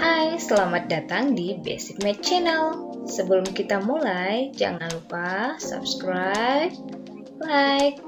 Hai, selamat datang di Basic Math Channel. Sebelum kita mulai, jangan lupa subscribe, like,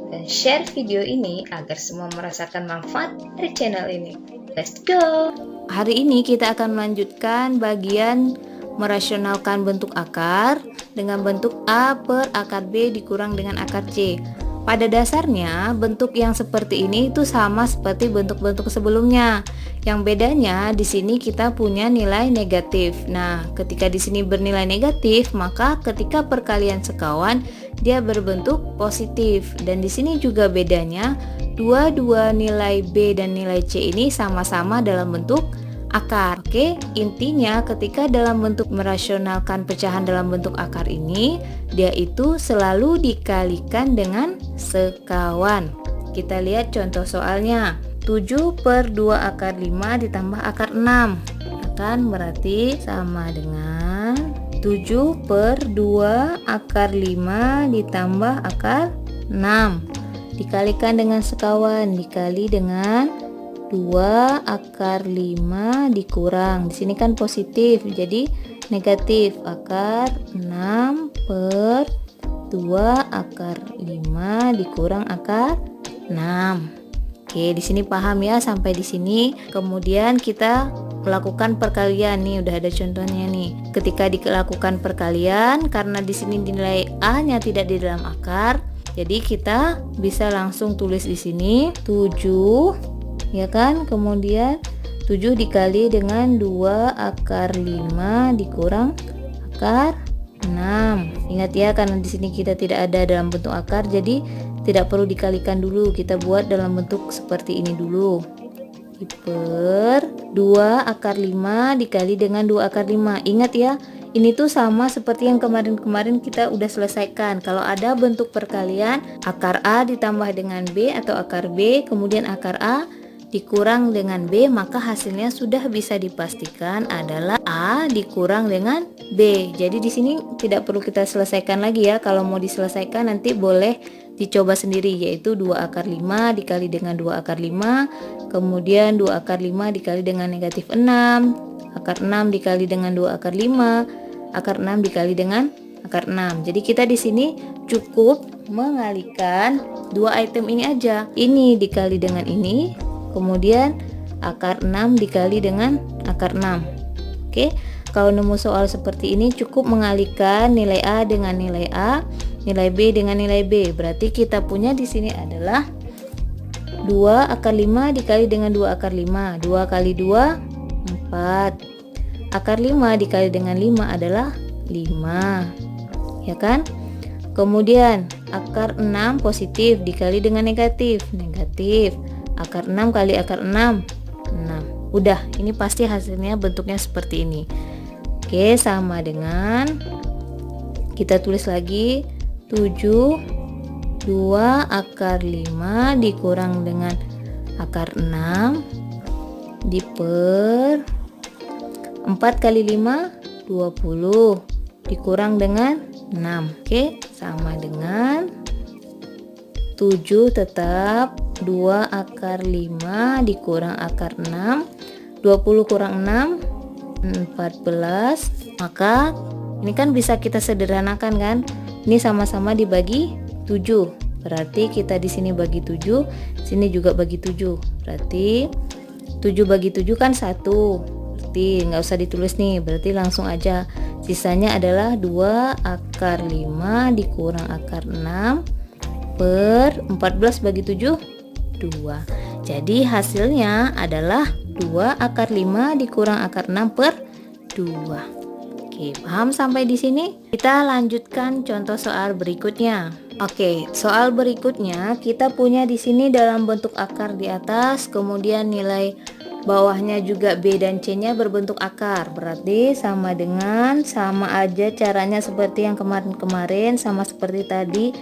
dan share video ini agar semua merasakan manfaat dari channel ini. Let's go! Hari ini kita akan melanjutkan bagian merasionalkan bentuk akar dengan bentuk A per akar B dikurang dengan akar C. Pada dasarnya bentuk yang seperti ini itu sama seperti bentuk-bentuk sebelumnya. Yang bedanya di sini kita punya nilai negatif. Nah, ketika di sini bernilai negatif, maka ketika perkalian sekawan dia berbentuk positif. Dan di sini juga bedanya dua nilai B dan nilai C ini sama-sama dalam bentuk akar. Oke, intinya ketika dalam bentuk merasionalkan pecahan dalam bentuk akar ini, dia itu selalu dikalikan dengan sekawan. Kita lihat contoh soalnya. 7 per 2 akar 5 ditambah akar 6 akan berarti sama dengan 7 per 2 akar 5 ditambah akar 6 dikalikan dengan sekawan, dikali dengan 2 akar 5 dikurang, di sini kan positif jadi negatif, akar 6 per 2 akar 5 dikurang akar 6. Oke, di sini paham ya sampai di sini. Kemudian kita melakukan perkalian nih, udah ada contohnya nih. Ketika dilakukan perkalian, karena di sini nilai A-nya tidak di dalam akar, jadi kita bisa langsung tulis di sini 7 ya kan? Kemudian 7 dikali dengan 2 akar 5 dikurang akar 6. Ingat ya, karena di sini kita tidak ada dalam bentuk akar, jadi tidak perlu dikalikan dulu, kita buat dalam bentuk seperti ini dulu. Per 2 akar 5 dikali dengan 2 akar 5. Ingat ya, ini tuh sama seperti yang kemarin-kemarin kita udah selesaikan. Kalau ada bentuk perkalian, akar A ditambah dengan B atau akar B, kemudian akar A dikurang dengan B, maka hasilnya sudah bisa dipastikan adalah A dikurang dengan B. Jadi di sini tidak perlu kita selesaikan lagi ya. Kalau mau diselesaikan nanti boleh dicoba sendiri, yaitu 2 akar 5 dikali dengan 2 akar 5, kemudian 2 akar 5 dikali dengan negatif 6, akar 6 dikali dengan 2 akar 5, akar 6 dikali dengan akar 6. Jadi kita di sini cukup mengalihkan dua item ini aja. Ini dikali dengan ini, kemudian akar 6 dikali dengan akar 6. Oke, kalau nemu soal seperti ini cukup mengalihkan nilai A dengan nilai A, nilai B dengan nilai B. Berarti kita punya di sini adalah 2 akar 5 dikali dengan 2 akar 5. 2 kali 2 4. Akar 5 dikali dengan 5 adalah 5. Ya kan? Kemudian akar 6 positif dikali dengan negatif. Negatif. Akar 6 kali akar 6 6. Udah, ini pasti hasilnya bentuknya seperti ini. Oke, sama dengan kita tulis lagi 7 2 akar 5 dikurang dengan akar 6 diper 4 kali 5 20 dikurang dengan 6. Oke, sama dengan 7 tetap 2 akar 5 dikurang akar 6, 20 kurang 6 14. Maka ini kan bisa kita sederhanakan kan? Ini sama-sama dibagi 7. Berarti kita di sini bagi 7, sini juga bagi 7. Berarti 7 bagi 7 kan 1. Berarti nggak usah ditulis nih, berarti langsung aja. Sisanya adalah 2 akar 5 dikurang akar 6 per 14 bagi 7 2. Jadi hasilnya adalah 2 akar 5 dikurang akar 6 per 2. Oke, paham sampai di sini? Kita lanjutkan contoh soal berikutnya. Oke, soal berikutnya kita punya di sini dalam bentuk akar di atas, kemudian nilai bawahnya juga B dan C-nya berbentuk akar. Berarti sama aja caranya seperti yang kemarin-kemarin, sama seperti tadi.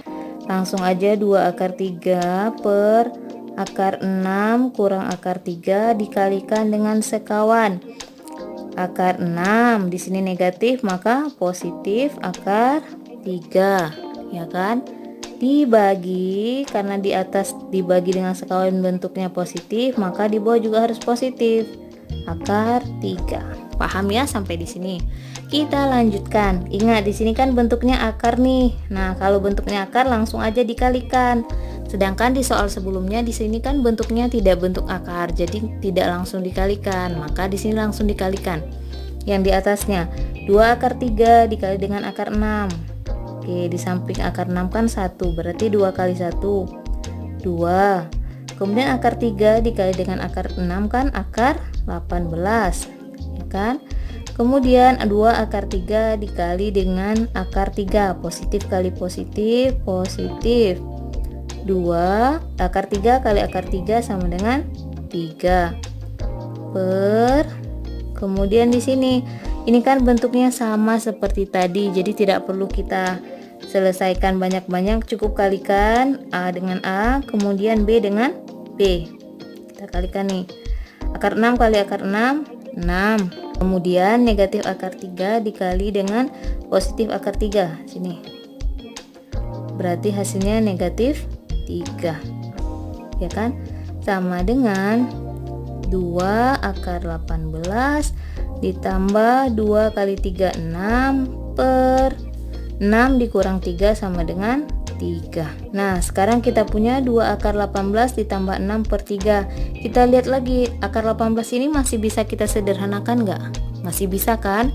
Langsung aja 2 akar 3 per akar 6 kurang akar 3 dikalikan dengan sekawan. Akar 6 di sini negatif, maka positif akar 3, ya kan? Dibagi, karena di atas dibagi dengan sekawan bentuknya positif, maka di bawah juga harus positif. akar 3. Paham ya sampai di sini? Kita lanjutkan. Ingat di sini kan bentuknya akar nih. Nah, kalau bentuknya akar langsung aja dikalikan. Sedangkan di soal sebelumnya di sini kan bentuknya tidak bentuk akar, jadi tidak langsung dikalikan. Maka di sini langsung dikalikan. Yang di atasnya 2 akar 3 dikali dengan akar 6. Oke, di samping akar 6 kan 1, berarti 2 kali 1 2. Kemudian akar 3 dikali dengan akar 6 kan akar 18, ya kan? Kemudian 2 akar 3 dikali dengan akar 3, positif kali positif, positif. 2 akar 3 kali akar 3 sama dengan 3. Kemudian di sini ini kan bentuknya sama seperti tadi, jadi tidak perlu kita selesaikan banyak-banyak, cukup kalikan A dengan A, kemudian B dengan B. Kita kalikan nih. Akar 6 kali akar 6, 6. Kemudian negatif akar 3 dikali dengan positif akar 3. Sini. Berarti hasilnya negatif 3. Ya kan? Sama dengan 2 akar 18 ditambah 2 kali 3 6 per 6 dikurang 3 sama dengan 3. Nah, sekarang kita punya 2 akar 18 ditambah 6 per 3. Kita lihat lagi, akar 18 ini masih bisa kita sederhanakan nggak? Masih bisa kan?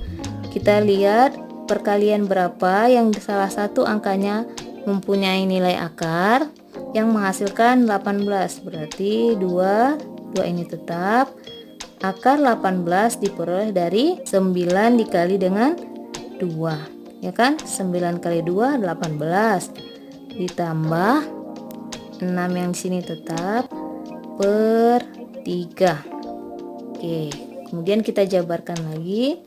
Kita lihat perkalian berapa yang salah satu angkanya mempunyai nilai akar yang menghasilkan 18. Berarti 2 ini tetap. Akar 18 diperoleh dari 9 dikali dengan 2. Ya kan? 9 kali 2 18 ditambah 6 yang di sini tetap per 3. Oke, kemudian kita jabarkan lagi.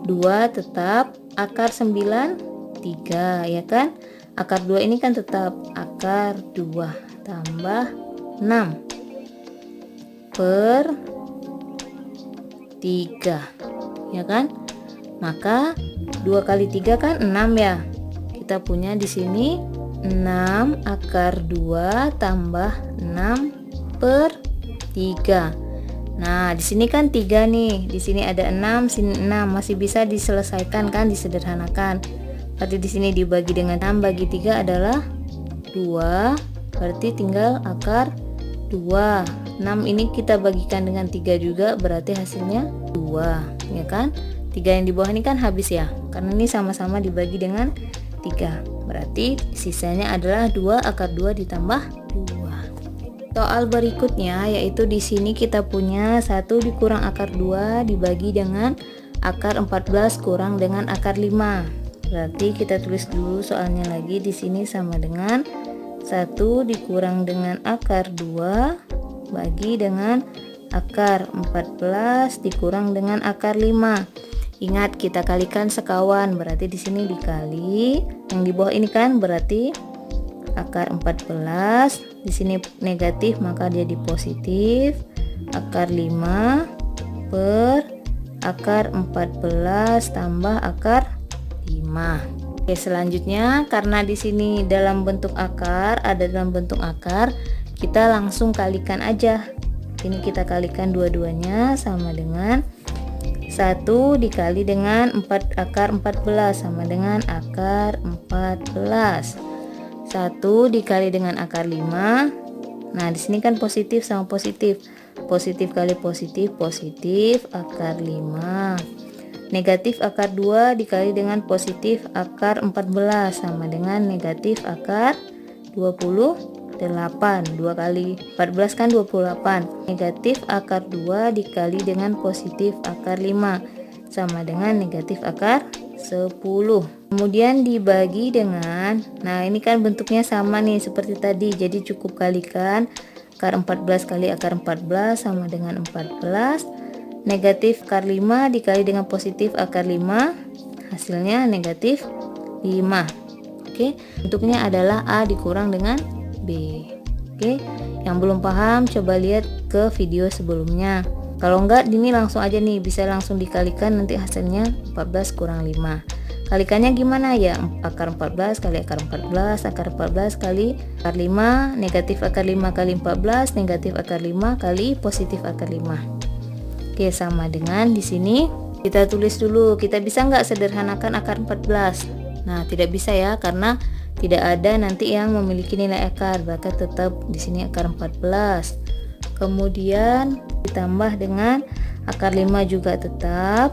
2 tetap, akar 9 3, ya kan? Akar 2 ini kan tetap akar 2 tambah 6 per 3, ya kan? Maka 2 kali 3 kan 6 ya. Kita punya di sini 6 akar 2 tambah 6 per 3. Nah, di sini kan 3 nih. Di sini ada 6, sini 6, masih bisa diselesaikan kan, disederhanakan. Berarti di sini dibagi dengan 6 bagi 3 adalah 2. Berarti tinggal akar 2. 6 ini kita bagikan dengan 3 juga, berarti hasilnya 2, ya kan? 3 yang di bawah ini kan habis ya, karena ini sama-sama dibagi dengan 3. Berarti sisanya adalah 2 akar 2 ditambah 2. Soal berikutnya yaitu di sini kita punya 1 dikurang akar 2 dibagi dengan akar 14 kurang dengan akar 5. Berarti kita tulis dulu soalnya lagi, di sini sama dengan 1 dikurang dengan akar 2 bagi dengan akar 14 dikurang dengan akar 5. Ingat, kita kalikan sekawan, berarti di sini dikali. Yang di bawah ini kan berarti akar 14, di sini negatif maka dia di positif. Akar 5 per akar 14 tambah akar 5. Oke, selanjutnya karena di sini dalam bentuk akar, ada dalam bentuk akar, kita langsung kalikan aja. Ini kita kalikan dua-duanya sama dengan 1 dikali dengan 4 akar 14 sama dengan akar 14. 1 dikali dengan akar 5. Nah, di sini kan positif sama positif. Positif kali positif, positif akar 5. Negatif akar 2 dikali dengan positif akar 14 sama dengan negatif akar 28. 2 kali 14 kan 28. Negatif akar 2 dikali dengan positif akar 5 sama dengan negatif akar 10. Kemudian dibagi dengan, nah ini kan bentuknya sama nih seperti tadi, jadi cukup kalikan. Akar 14 kali akar 14 sama dengan 14. Negatif akar 5 dikali dengan positif akar 5, hasilnya negatif 5. Oke, bentuknya adalah A dikurang dengan B. Oke, yang belum paham coba lihat ke video sebelumnya. Kalau enggak, ini langsung aja nih, bisa langsung dikalikan, nanti hasilnya 14 kurang 5. Kalikannya gimana ya? Akar 14 kali akar 14, akar 14 kali akar 5, negatif akar 5 kali 14, negatif akar 5 kali positif akar 5. Oke, sama dengan di sini kita tulis dulu, kita bisa nggak sederhanakan akar 14? Nah, tidak bisa ya, karena tidak ada nanti yang memiliki nilai akar, maka tetap di sini akar 14. Kemudian ditambah dengan akar 5 juga tetap.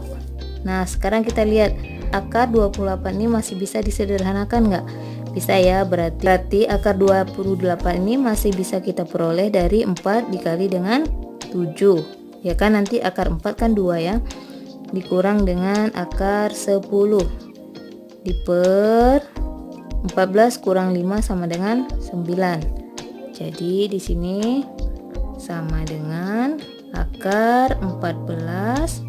Nah, sekarang kita lihat akar 28 ini masih bisa disederhanakan nggak? Bisa ya, berarti akar 28 ini masih bisa kita peroleh dari 4 dikali dengan 7. Ya kan, nanti akar 4 kan 2 ya. Dikurang dengan akar 10 diper 14 kurang 5 sama dengan 9. Jadi di sini sama dengan akar 14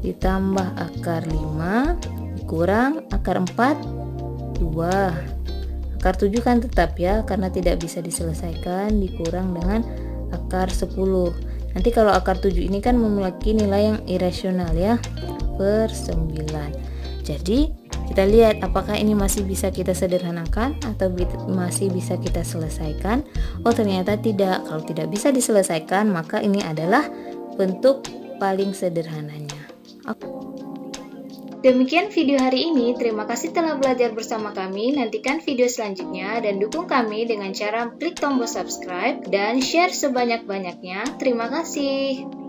ditambah akar 5 dikurang akar 4 2. Akar 7 kan tetap ya, karena tidak bisa diselesaikan, dikurang dengan akar 10. Nanti kalau akar 7 ini kan memiliki nilai yang irasional ya, per 9. Jadi kita lihat apakah ini masih bisa kita sederhanakan atau masih bisa kita selesaikan. Oh, ternyata tidak. Kalau tidak bisa diselesaikan, maka ini adalah bentuk paling sederhananya. Demikian video hari ini. Terima kasih telah belajar bersama kami. Nantikan video selanjutnya dan dukung kami dengan cara klik tombol subscribe dan share sebanyak-banyaknya. Terima kasih.